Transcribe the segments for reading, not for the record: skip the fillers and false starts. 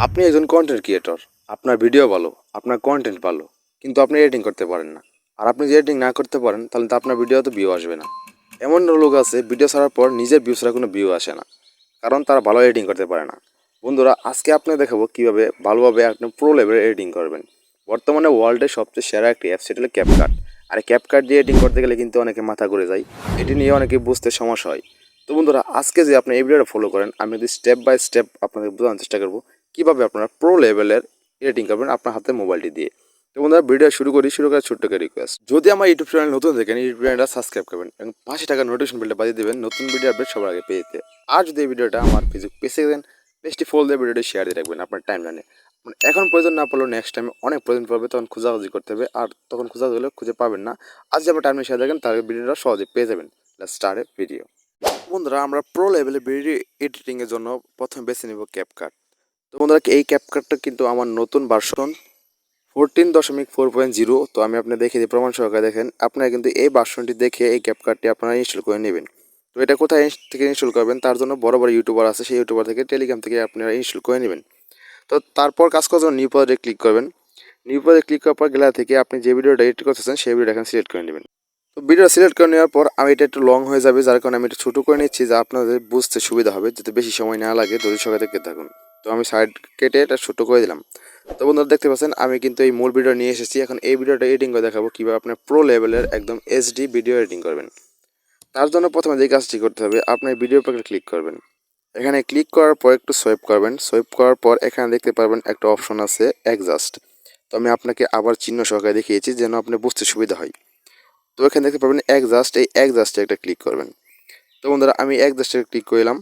আপনি একজন content creator, আপনার ভিডিও ভালো, আপনার কন্টেন্ট ভালো, কিন্তু আপনি এডিটিং করতে পারেন না। আর আপনি যদি এডিটিং না করতে পারেন তাহলে তো আপনার ভিডিওতে ভিউ আসবে না। এমন লোক আছে ভিডিও ছাড়ার পর নিজের ভিউ ছাড়া কোনো ভিউ আসে না, কারণ তারা ভালো এডিটিং করতে পারে না। বন্ধুরা, আজকে আপনাকে দেখাবো কীভাবে ভালোভাবে আপনি প্রো লেভেলে এডিটিং করবেন। বর্তমানে ওয়ার্ল্ডের সবচেয়ে সেরা একটি অ্যাপ, সেটা হলো ক্যাপকাট। আর এই ক্যাপকাট দিয়ে এডিটিং করতে গেলে কিন্তু অনেকে মাথা ঘুরে যায়, এটি নিয়ে অনেকে বুঝতে সমস্যা হয়। তো বন্ধুরা, আজকে যে আপনি এই ভিডিওটা ফলো করেন, আমি যদি স্টেপ বাই স্টেপ আপনাদের বোঝানোর চেষ্টা করবো কীভাবে আপনারা প্রো লেভেলের এডিটিং করবেন আপনার হাতে মোবাইলটি দিয়ে। তো বন্ধুরা, ভিডিও শুরু করার ছোট্ট একটা রিকোয়েস্ট, যদি আমার ইউটিউব চ্যানেল নতুন দেখেন, ইউটিউব চ্যানেলটা সাবস্ক্রাইব করবেন এবং 5 টাকা নোটিফিকেশন বেলটা বাজিয়ে দেবেন নতুন ভিডিও আপডেট সবার আগে পেয়ে যেতে। আর যদি এই ভিডিওটা আমার ফেসবুক পেজে দেন, পেজটি ফলো দিয়ে ভিডিওটি শেয়ার দিয়ে রাখবেন আপনার টাইম লাইনে। মানে এখন প্রয়োজন না পড়লেও নেক্সট টাইমে অনেক প্রয়োজন পড়বে, তখন খোঁজাখুঁজি করতে হবে, আর তখন খোঁজা হলে খুঁজে পাবেন না। আজ যে আপনার টাইম শেয়ার দেখেন তাহলে ভিডিওটা সহজে পেয়ে যাবেন। Let's start A video. বন্ধুরা, আমরা প্রো লেভেলে ভিডিও এডিটিংয়ের জন্য প্রথমে বেছে নেব ক্যাপকাট। তো বন্ধুরা, এই ক্যাপকাটটা কিন্তু আমার নতুন ভার্সন 14.4.0। তো আমি আপনার দেখে দিই, প্রমাণ সহকারে দেখেন। আপনারা কিন্তু এই ভার্সনটি দেখে এই ক্যাপকাটটি আপনারা ইনস্টল করে নেবেন। তো এটা কোথায় থেকে ইনস্টল করবেন, তার জন্য বড় বড় ইউটিউবার আছে, সেই ইউটিউবার থেকে, টেলিগ্রাম থেকে আপনারা ইনস্টল করে নেবেন। তো তারপর কাজ করার জন্য নিউ প্রজেক্টে ক্লিক করবেন। নিউ প্রজেক্ট ক্লিক করার পর গ্যালারি থেকে আপনি যে ভিডিওটা এডিট করতেছেন সেই ভিডিওটা এখানে সিলেক্ট করে নেবেন। তো ভিডিও সিলেক্ট করে নেওয়ার পর আমি এটা একটু লং হয়ে যাবে, যার কারণে আমি একটু ছোটো করে নিচ্ছি, যা আপনাদের বুঝতে সুবিধা হবে, যাতে বেশি সময় না লাগে, ধৈর্য সহকারে দেখতে থাকুন। তো আমি সাইড কেটে এটা ছোটো করে দিলাম। তো বন্ধুরা, দেখতে পাচ্ছেন আমি কিন্তু এই মূল ভিডিও নিয়ে এসেছি। এখন এই ভিডিওটা এডিটিং করে দেখাবো কীভাবে আপনার প্রো লেভেলের একদম এইচডি ভিডিও এডিটিং করবেন। তার জন্য প্রথমে যে কাজটি করতে হবে, আপনার ভিডিওর পাশে ক্লিক করবেন। এখানে ক্লিক করার পর একটু সোয়াইপ করবেন। সোয়াইপ করার পর এখানে দেখতে পারবেন একটা অপশন আছে অ্যাডজাস্ট। তো আমি আপনাকে আবার চিহ্ন সহকারে দেখিয়েছি যেন আপনি বুঝতে সুবিধা হয়। তো এখানে দেখতে পাবেন অ্যাডজাস্ট, এই অ্যাডজাস্টে একটা ক্লিক করবেন। তো বন্ধুরা, আমি অ্যাডজাস্টে ক্লিক করলাম।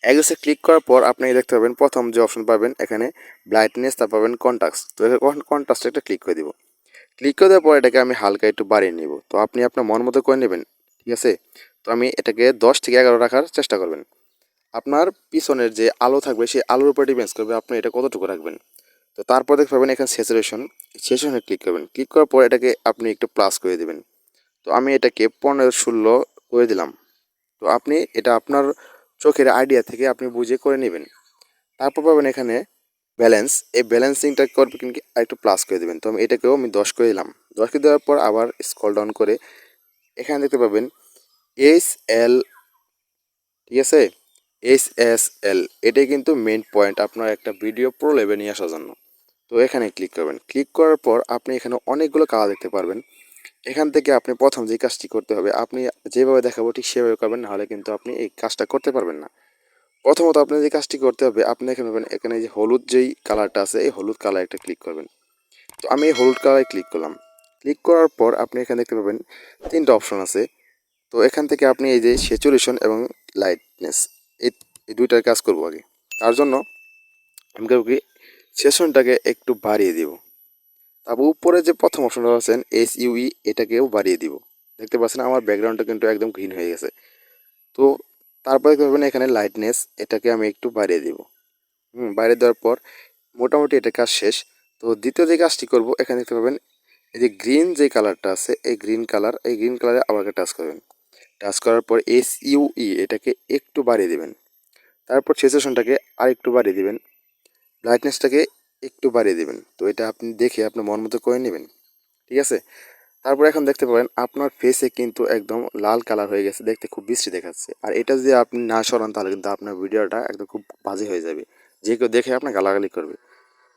অ্যাডজাস্টে ক্লিক করার পর আপনি দেখতে পাবেন প্রথম যে অপশন পাবেন এখানে ব্রাইটনেস, তারপর পাবেন কন্ট্রাস্ট। তো এখানে কন্ট্রাস্টে একটা ক্লিক করে দিব। ক্লিক করে দেওয়ার পর এটাকে আমি হালকা একটু বাড়িয়ে নিব। তো আপনি আপনার মন মতো করে নেবেন, ঠিক আছে। তো আমি এটাকে 10 থেকে 11 রাখার চেষ্টা করবেন। আপনার পিছনের যে আলো থাকবে সেই আলোর উপর ডিপেন্ড করবে আপনি এটা কতটুকু রাখবেন। তো তারপর দেখতে পাবেন এখানে সেচুরেশনে ক্লিক করবেন। ক্লিক করার পর এটাকে আপনি একটু প্লাস করে দেবেন। তো আমি এটাকে 15-16 করে দিলাম। তো আপনি এটা আপনার চোখের আইডিয়া থেকে আপনি বুঝে করে নেবেন। তারপর পাবেন এখানে ব্যালেন্স, এই ব্যালেন্সিংটা করবে কিন্তু আরেকটু প্লাস করে দেবেন। তো আমি 10 করে দিলাম। 10 করে দেওয়ার পর আবার স্ক্রল ডাউন করে এখানে দেখতে পাবেন HL, ঠিক আছে, HSL। এটাই কিন্তু মেইন পয়েন্ট আপনার একটা ভিডিও প্রো লেভেলে নিয়ে আসার জন্য। তো এখানে ক্লিক করবেন। ক্লিক করার পর আপনি এখানে অনেকগুলো কালার দেখতে পারবেন। এখান থেকে আপনি প্রথম যে কাজটি করতে হবে, আপনি যেভাবে দেখাবো ঠিক সেভাবে করবেন, নাহলে কিন্তু আপনি এই কাজটা করতে পারবেন না। প্রথমত আপনি যে কাজটি করতে হবে, আপনি এখানে পাবেন এখানে যে হলুদ যেই কালারটা আছে, এই হলুদ কালার একটা ক্লিক করবেন। তো আমি এই হলুদ কালারে ক্লিক করলাম। ক্লিক করার পর আপনি এখানে দেখতে পাবেন 3টা অপশন আছে। তো এখান থেকে আপনি এই যে স্যাচুরেশন এবং লাইটনেস, এই এই দুইটার কাজ করবো আগে। তার জন্য আমি করবো কি, সেশনটাকে একটু বাড়িয়ে দিব। তারপর উপরে যে প্রথম অপশনটা আছেন SUE, এটাকেও বাড়িয়ে দিব। দেখতে পাচ্ছেন আমার ব্যাকগ্রাউন্ডটা কিন্তু একদম গ্রিন হয়ে গেছে। তো তারপরে দেখতে পাবেন এখানে লাইটনেস, এটাকে আমি একটু বাড়িয়ে দিব। বাড়িয়ে দেওয়ার পর মোটামুটি এটা কাজ শেষ। তো দ্বিতীয় যে কাজটি করবো, এখানে দেখতে পাবেন এই যে গ্রিন যে কালারটা আছে, এই গ্রিন কালারে আবার টাচ করবেন। টাচ করার পর SUE, এটাকে একটু বাড়িয়ে দেবেন। তারপর সেচুরেশনটাকে আর একটু বাড়িয়ে দিবেন। ব্রাইটনেসটাকে একটু বাড়িয়ে দিবেন। তো এটা আপনি দেখে আপনার মন মতো করে নেবেন, ঠিক আছে। তারপর এখন দেখতে পাবেন আপনার ফেসে কিন্তু একদম লাল কালার হয়ে গেছে, দেখতে খুব বিশ্রী দেখাচ্ছে। আর এটা যদি আপনি না সরান তাহলে কিন্তু আপনার ভিডিওটা একদম খুব বাজে হয়ে যাবে, যে কেউ দেখে আপনার গালাগালি করবে।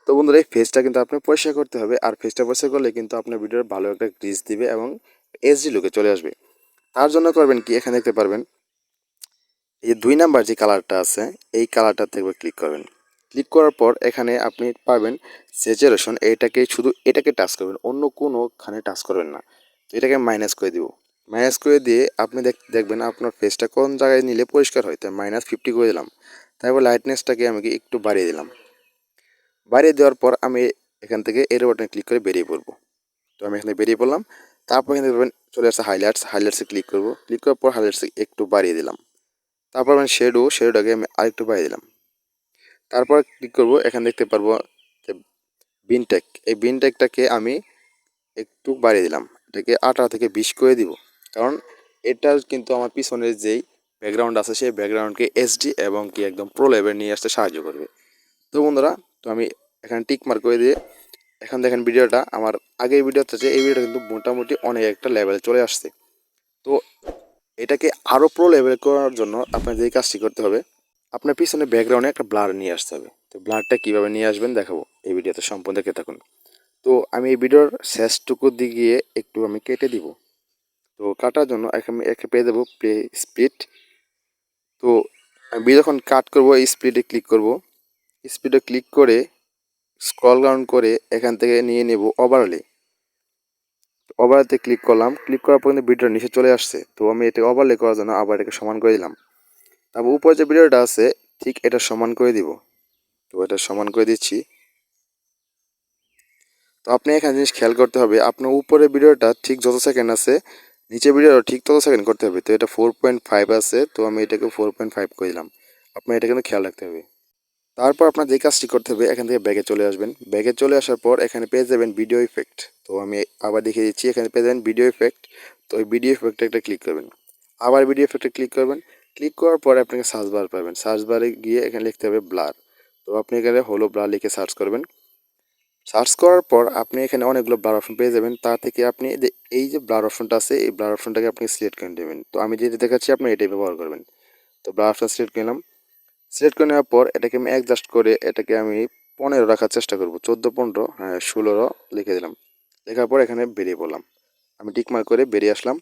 তো বন্ধুরা, এই ফেসটা কিন্তু আপনি পরিষ্কার করতে হবে, আর ফেসটা পরিষ্কার করলে কিন্তু আপনার ভিডিওর ভালো একটা গ্রিজ দিবে এবং এইচডি লুকে চলে আসবে। তার জন্য করবেন কি, এখানে দেখতে পারবেন এই 2 নাম্বার যে কালারটা আছে, এই কালারটা থেকে ক্লিক করবেন। ক্লিক করার পর এখানে আপনি পাবেন স্যাচুরেশন, এটাকে টাচ করবেন, অন্য কোনোখানে টাচ করবেন না। তো এটাকে মাইনাস করে দিব। মাইনাস করে দিয়ে আপনি দেখবেন আপনার ফেসটা কোন জায়গায় নিলে পরিষ্কার হয়। তাই -50 করে দিলাম। তারপর লাইটনেসটাকে আমি একটু বাড়িয়ে দিলাম। বাড়িয়ে দেওয়ার পর আমি এখান থেকে এর বাটনে ক্লিক করে বেরিয়ে পড়বো। তো আমি এখানে বেরিয়ে পড়লাম। তারপর এখানে দেখবেন চলে আসছে হাইলাইটসে ক্লিক করবো। ক্লিক করার পর হাইলাইটসে একটু বাড়িয়ে দিলাম। তারপর আমি শ্যাডোটাকে আমি আরেকটু বাড়িয়ে দিলাম। তারপর ক্লিক করব, এখানে দেখতে পারবো যে বিনটেক, এই বিনটেকটাকে আমি একটু বাড়িয়ে দিলাম। এটাকে 18 থেকে 20 করে দিব, কারণ এটা কিন্তু আমার পিছনের যেই ব্যাকগ্রাউন্ড আছে সেই ব্যাকগ্রাউন্ডকে এইচডি এবং কি একদম প্রো লেভেলে নিয়ে আসতে সাহায্য করবে। তো বন্ধুরা, তো আমি এখানে টিক মার্ক করে দিয়ে এখন দেখেন ভিডিওটা আমার আগের ভিডিওতে আছে, এই ভিডিওটা কিন্তু মোটামুটি অনেক একটা লেভেলে চলে আসছে। তো এটাকে আরও প্রো লেভেল করার জন্য আপনার যে কাজটি করতে হবে, আপনার পিছনে ব্যাকগ্রাউন্ডে একটা ব্লার নিয়ে আসতে হবে। তো ব্লারটা কীভাবে নিয়ে আসবেন দেখাবো, এই ভিডিওতে সম্পূর্ণ দেখে থাকুন। তো আমি এই ভিডিওর শেষটুকু দিয়ে গিয়ে একটু আমি কেটে দিব। তো কাটার জন্য আমি একে পেয়ে দেবো প্লে স্পিড। তো আমি যখন কাট করব এই স্পিডে ক্লিক করব, স্পিডে ক্লিক করে স্ক্রল ডাউন করে এখান থেকে নিয়ে নেব ওভারলে। ওভারলেতে ক্লিক করলাম, ক্লিক করার পর কিন্তু ভিডিওর নিচে চলে আসছে। তো আমি এটা ওভারলে করার জন্য আবার এটাকে সমান করে দিলাম। তারপর উপরে যে ভিডিওটা আছে ঠিক এটা সমান করে দিব। তো এটা সমান করে দিচ্ছি। তো আপনি এখানে জিনিস খেয়াল করতে হবে, আপনার উপরে ভিডিওটা ঠিক যত সেকেন্ড আছে নিচে ভিডিওটা ঠিক তত সেকেন্ড করতে হবে। তো এটা 4.5 আছে, তো আমি এটাকে 4.5 করে দিলাম। আপনার এটা কিন্তু খেয়াল রাখতে হবে। তারপর আপনার যে কাজটি করতে হবে, এখান থেকে ব্যাগে চলে আসবেন। ব্যাগে চলে আসার পর এখানে পেয়ে যাবেন ভিডিও ইফেক্ট। তো আমি আবার দেখিয়ে দিচ্ছি, এখানে পেয়ে যাবেন ভিডিও ইফেক্ট। তো ওই ভিডিও ইফেক্টে একটা ক্লিক করবেন, আবার ভিডিও ইফেক্টে ক্লিক করবেন। ক্লিক করার পরে আপনাকে সার্চ বার পাবেন, সার্চ বারে গিয়ে এখানে লিখতে হবে ব্লার। তো আপনি এখানে হলো ব্লার লিখে সার্চ করবেন। সার্চ করার পর আপনি এখানে অনেকগুলো ব্লার অপশন পেয়ে যাবেন। তার থেকে আপনি এই যে ব্লার অপশনটা আছে এই ব্লার অপশনটাকে আপনি সিলেক্ট করে নেবেন। তো আমি যেটা দেখাচ্ছি আপনি এটাই ব্যবহার করবেন। তো ব্লার অপশন সিলেক্ট করলাম। সিলেক্ট করে নেওয়ার পর এটাকে আমি অ্যাডজাস্ট করে এটাকে আমি 15 রাখার চেষ্টা করব। 14, 15, হ্যাঁ 16 লিখে দিলাম। লেখার পর এখানে বেরিয়ে পড়লাম। আমি টিকমার্ক করে বেরিয়ে আসলাম।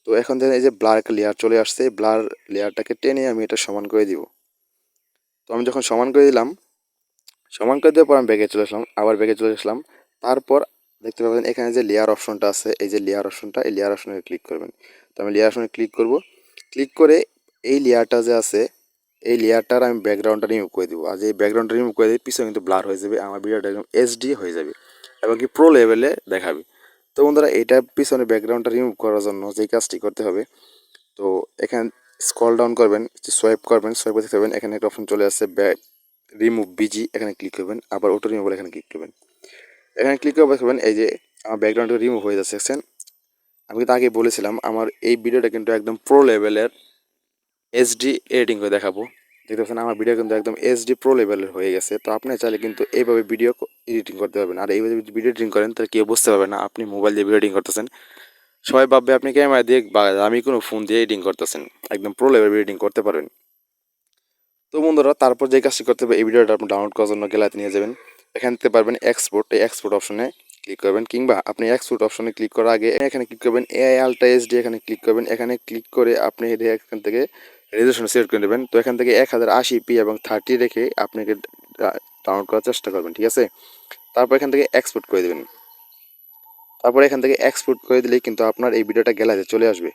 তো এখন দেখেন এই যে ব্লার একটা লেয়ার চলে আসছে, ব্লার লেয়ারটাকে টেনে আমি এটা সমান করে দিব। তো আমি যখন সমান করে দিলাম, সমান করে দেওয়ার পর আমি ব্যাগে চলে আসলাম, আবার ব্যাগে চলে আসলাম। তারপর দেখতে পাবেন এখানে যে লেয়ার অপশনটা আছে, এই যে লেয়ার অপশনটা, এই লেয়ার অপশনে ক্লিক করবেন। তো আমি লেয়ার অপশনে ক্লিক করব। ক্লিক করে এই লেয়ারটা যে আছে এই লেয়ারটার আমি ব্যাকগ্রাউন্ডটা রিমুভ করে দেবো। আর এই ব্যাকগ্রাউন্ডটা রিমুভ করে দিই পিছনে কিন্তু ব্লার হয়ে যাবে, আমার ভিডিওটা একদম এইচডি হয়ে যাবে এবং কি প্রো লেভেলে দেখাবে। তো বন্ধুরা, এটা পিছনে ব্যাকগ্রাউন্ডটা রিমুভ করার জন্য যেই কাজটি করতে হবে, তো এখানে স্ক্রল ডাউন করবেন, সোয়াইপ করবেন, সোয়াইপ করতে থাকবেন, এখানে একটা অপশন চলে আসছে রিমুভ বিজি, এখানে ক্লিক করবেন। আবার অটো রিমুভ এখানে ক্লিক করবেন। এখানে ক্লিক করে দেখবেন এই যে আমার ব্যাকগ্রাউন্ডটা রিমুভ হয়ে যাচ্ছে। দেখছেন, আমি কিন্তু আগে বলেছিলাম আমার এই ভিডিওটা কিন্তু একদম প্রো লেভেলের এইচডি এডিটিং করে দেখাবো। দেখতে পাচ্ছেন আমার ভিডিও কিন্তু একদম এইচডি প্রো লেভেলের হয়ে গেছে। তো আপনি চাইলে কিন্তু এইভাবে ভিডিও এডিটিং করতে পারবেন। আর এইভাবে যদি ভিডিও এডিটিং করেন তাহলে কেউ বুঝতে পারবে না আপনি মোবাইল দিয়ে ভিডিও এডিটিং করতেছেন। সবাই ভাববে আপনি ক্যামেরা দিয়ে বা আমি কোনো ফোন দিয়ে এডিটিং করতেছেন। একদম প্রো লেভেল এডিটিং করতে পারবেন। তো বন্ধুরা, তারপর যে কাজটি করতে হবে, এই ভিডিওটা আপনি ডাউনলোড করার জন্য গ্যালারিতে নিয়ে যাবেন। এখান থেকে পারবেন এক্সপোর্ট, এই এক্সপোর্ট অপশনে ক্লিক করবেন, কিংবা আপনি এক্সপোর্ট অপশনে ক্লিক করার আগে এখানে ক্লিক করবেন এআই আলট্রা এইচডি, এখানে ক্লিক করবেন। এখানে ক্লিক করে আপনি এখান থেকে রেজুলেশন সিলেক্ট করে নেবেন। তো এখান থেকে 1080p এবং 30 রেখে আপনাকে ডাউনলোড করার চেষ্টা করবেন, ঠিক আছে। তারপর এখান থেকে এক্সপোর্ট করে দেবেন। তারপর এখান থেকে এক্সপোর্ট করে দিলেই কিন্তু আপনার এই ভিডিওটা গ্যালারিতে চলে আসবে।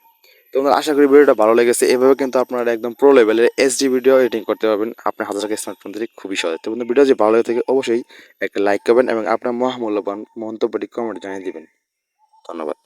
তো বন্ধুরা, আশা করি ভিডিওটা ভালো লেগেছে। এভাবে কিন্তু আপনারা একদম প্রো লেভেলের এইচডি ভিডিও এডিটিং করতে পারবেন আপনার হাজার টাকা স্মার্টফোন থেকে খুবই সহজ। তো বন্ধু, ভিডিও যদি ভালো লাগে থাকে অবশ্যই একটা লাইক করবেন এবং আপনার মহামূল্যবান মন্তব্যটি কমেন্টে জানিয়ে দিবেন। ধন্যবাদ।